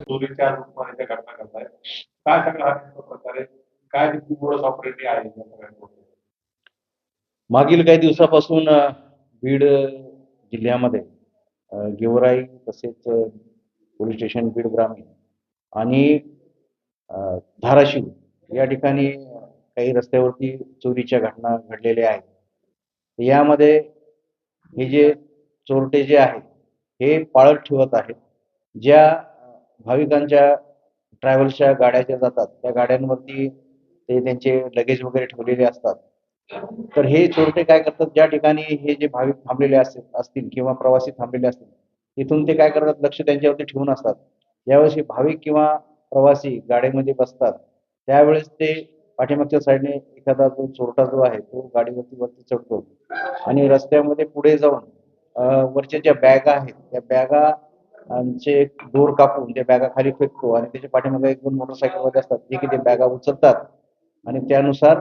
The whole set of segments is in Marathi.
चोरीच्या रूपमध्ये त्या घटना घडताय. काय सांगाल हा नेमका प्रकार आहे? काय नेमकी मोडस ऑपरेंडी आहे या सगळ्या? मागील काही दिवसापासून बीड जिल्ह्यामध्ये गेवराई तसेच पोलीस स्टेशन बीड ग्रामीण आणि धाराशिव या ठिकाणी काही रस्त्यावरती चोरीच्या घटना घडलेल्या आहेत. यामध्ये हे जे चोरटे जे आहेत हे पाळत ठेवत आहेत. ज्या भाविकांच्या ट्रॅव्हल्सच्या गाड्या ज्या जातात त्या गाड्यांवरती ते त्यांचे लगेज वगैरे ठेवलेले असतात. तर हे चोरटे काय करतात, ज्या ठिकाणी हे जे भाविक थांबलेले असतील किंवा प्रवासी थांबलेले असतील, तिथून ते काय करतात, लक्ष त्यांच्यावरती ठेवून असतात. ज्यावेळेस हे भाविक किंवा प्रवासी गाडीमध्ये बसतात त्यावेळेस ते पाठीमागच्या साईडने एखादा जो चोरटा जो आहे तो गाडीवरती चढतो आणि रस्त्यामध्ये पुढे जाऊन वरच्या ज्या बॅगा आहेत त्या बॅगांचे दोर कापून त्या बॅगा खाली फेकतो आणि त्याच्या पाठीमागे 1-2 मोटरसायकलवाले असतात जे की ते बॅगा उचलतात आणि त्यानुसार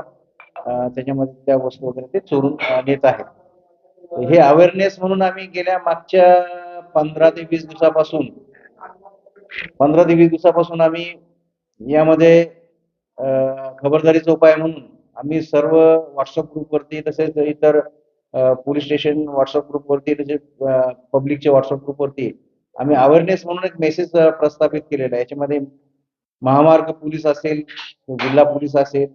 त्याच्यामध्ये त्या वस्तू वगैरे ते चोरून नेत आहेत. हे अवेअरनेस म्हणून आम्ही गेल्या मागच्या 15 ते 20 दिवसापासून आम्ही यामध्ये खबरदारीचा उपाय म्हणून आम्ही सर्व व्हॉट्सअप ग्रुपवरती तसेच इतर पोलीस स्टेशन व्हॉट्सअप ग्रुपवरती तसेच पब्लिकच्या व्हॉट्सअप ग्रुपवरती आम्ही अवेअरनेस म्हणून एक मेसेज प्रस्थापित केलेला आहे. याच्यामध्ये महामार्ग पोलीस असेल, जिल्हा पोलीस असेल,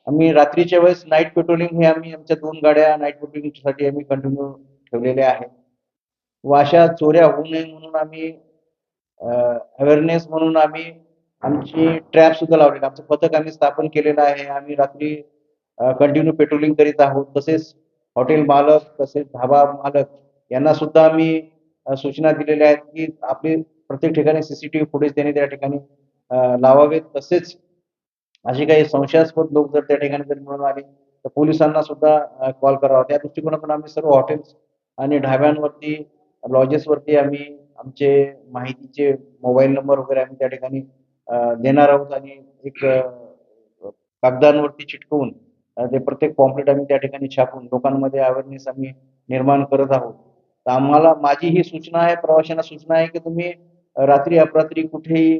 आम्ही रात्रीच्या वेळेस नाईट पेट्रोलिंग हे आम्ही आमच्या 2 गाड्या नाईट पेट्रोलिंगसाठी आम्ही कंटिन्यू ठेवलेल्या आहेत. व अशा चोऱ्या होऊ नये म्हणून आम्ही अवेअरनेस म्हणून आम्ही आमची ट्रॅप सुद्धा लावलेली आमचं पथक आम्ही स्थापन केलेलं आहे. आम्ही रात्री कंटिन्यू पेट्रोलिंग करीत आहोत. तसेच हॉटेल मालक तसेच धाबा मालक यांना सुद्धा आम्ही सूचना दिलेल्या आहेत की आपले प्रत्येक ठिकाणी सीसीटीव्ही फुटेज त्यांनी त्या ठिकाणी लावावेत. तसेच असे काही संशयास्पद लोक जर त्या ठिकाणी जर मिळून आले तर पोलिसांना सुद्धा कॉल करावा. त्या दृष्टिकोनातून आम्ही सर्व हॉटेल्स आणि ढाब्यांवरती लॉजेसवरती आम्ही आमचे माहितीचे मोबाईल नंबर वगैरे आम्ही त्या ठिकाणी देणार आहोत आणि एक कागदांवरती चिटकवून ते प्रत्येक पॉम्पलेट आम्ही त्या ठिकाणी छापून लोकांमध्ये अवेअरनेस आम्ही निर्माण करत आहोत. तर आम्हाला माझी ही सूचना आहे, प्रवाशांना सूचना आहे की तुम्ही रात्री अपरात्री कुठेही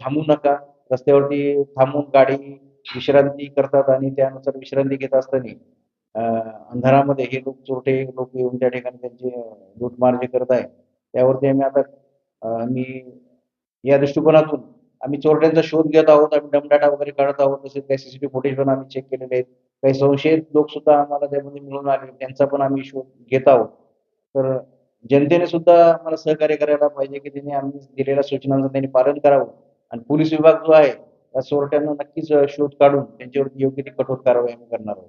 थांबू नका. रस्त्यावरती थांबून गाडी विश्रांती करतात आणि त्यानुसार विश्रांती घेत असताना अंधारामध्ये हे चोरटे लोक येऊन त्या ठिकाणी त्यांची लूटमार जे करत आहे त्यावरती आम्ही आता आम्ही या दृष्टिकोनातून आम्ही चोरट्यांचा शोध घेत आहोत. आम्ही डमडाटा वगैरे काढत आहोत. तसेच काही सीसीटीव्ही फुटेज पण आम्ही चेक केलेले आहेत. काही संशयित लोक सुद्धा आम्हाला त्यामध्ये मिळून आले, त्यांचा पण आम्ही शोध घेत आहोत. तर जनतेने सुद्धा आम्हाला सहकार्य करायला पाहिजे की त्यांनी आम्ही दिलेल्या सूचनांचं त्यांनी पालन करावं आणि पोलीस विभाग जो आहे त्या चोरट्यांना नक्कीच शोध काढून त्यांच्यावरती योग्य ती कठोर कारवाई आम्ही करणार आहोत.